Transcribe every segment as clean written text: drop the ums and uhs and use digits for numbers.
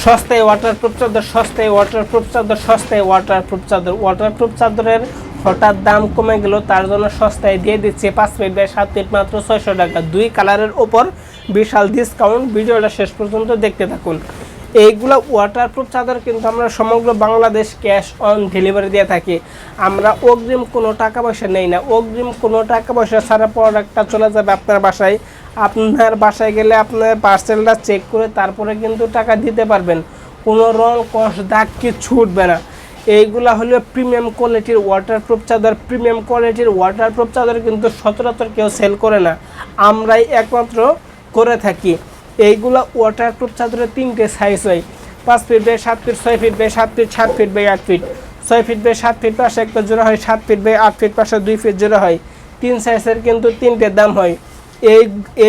সস্তায় ওয়াটারপ্রুফ চাদর, সস্তায় ওয়াটারপ্রুফ চাদর, সস্তায় ওয়াটারপ্রুফ চাদর। ওয়াটারপ্রুফ চাদরের হঠাৎ দাম কমে গেল, তার জন্য সস্তায় দিয়ে দিচ্ছে 5 ফিট বাই 7 ফিট মাত্র 600 টাকা। 2 কালারের ওপর বিশাল ডিসকাউন্ট। ভিডিওটা শেষ পর্যন্ত দেখতে থাকুন। এইগুলো ওয়াটারপ্রুফ চাদর কিন্তু আমরা সমগ্র বাংলাদেশ ক্যাশ অন ডেলিভারি দিয়ে থাকি। আমরা অগ্রিম কোনো টাকা পয়সা নেই না। অগ্রিম কোনো টাকা পয়সা ছাড়া প্রোডাক্টটা চলে যাবে আপনার বাসায়। আপনার বাসায় গেলে আপনার পার্সেলটা চেক করে তারপরে কিন্তু টাকা দিতে পারবেন। কোনো রং কষ দাগ কিছু উঠবে না। এইগুলা হলো প্রিমিয়াম কোয়ালিটির ওয়াটারপ্রুফ চাদর। প্রিমিয়াম কোয়ালিটির ওয়াটারপ্রুফ চাদর কিন্তু সচরাচর কেউ সেল করে না, আমরাই একমাত্র করে থাকি। এইগুলা ওয়াটারপ্রুফ চাদরের 3টে সাইজ হয়, 5 feet by 7 feet, 6 feet by 7 feet, 7 feet by 8 feet. 6 feet by 7 feet পাশে একটা জোড়া হয়, 7 ফিট বাই 8 ফিট পাশে 2 ফিট জোড়া হয়। 3 সাইজের কিন্তু 3টে দাম হয়।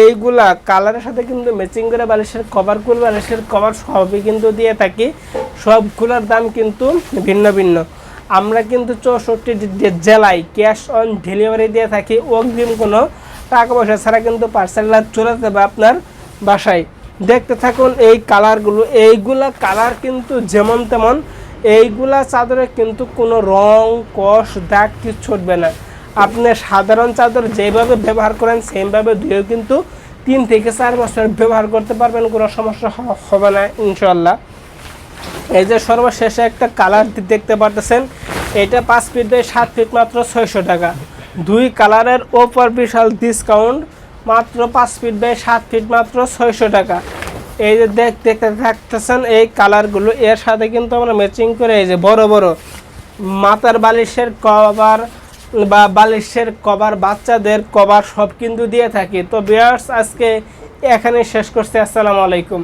এইগুলা কালারের সাথে কিন্তু ম্যাচিং করে বালিশের কভার, কুল বালিশের কভার সবই কিন্তু দিয়ে থাকি। সবগুলোর দাম কিন্তু ভিন্ন ভিন্ন। আমরা কিন্তু 64 জেলায় ক্যাশ অন ডেলিভারি দিয়ে থাকি। অগ্রিম কোনো টাকা পয়সা ছাড়া কিন্তু পার্সেলটা চলে যাবে আপনার বাসায়। দেখতে থাকুন এই কালারগুলো। এইগুলা কালার কিন্তু যেমন তেমন। এইগুলা চাদরে কিন্তু কোনো রং কষ দাগ কিছু উঠবে না। আপনি সাধারণ চাদর যেভাবে ব্যবহার করেন সেমভাবে ধুয়েও কিন্তু 3 থেকে 4 বছর ব্যবহার করতে পারবেন, কোনো সমস্যা হবে না ইনশাল্লাহ। এই যে সর্বশেষে একটা কালার দেখতে পারতেছেন, এটা 5 ফিট বাই 7 ফিট মাত্র 600 টাকা। 2 কালারের ওপর বিশাল ডিসকাউন্ট, মাত্র 5 ফিট বাই 7 ফিট মাত্র 600 টাকা। এই যে দেখতে থাকতেছেন এই কালারগুলো, এর সাথে কিন্তু আমরা ম্যাচিং করে এই যে বড় বড় মাথার বালিশের কভার বা বালিশের কভার, বাচ্চাদের কভার সব কিন্তু দিয়ে থাকি। তো ভিউয়ার্স, আজকে এখানে শেষ করছি। আসসালামু আলাইকুম।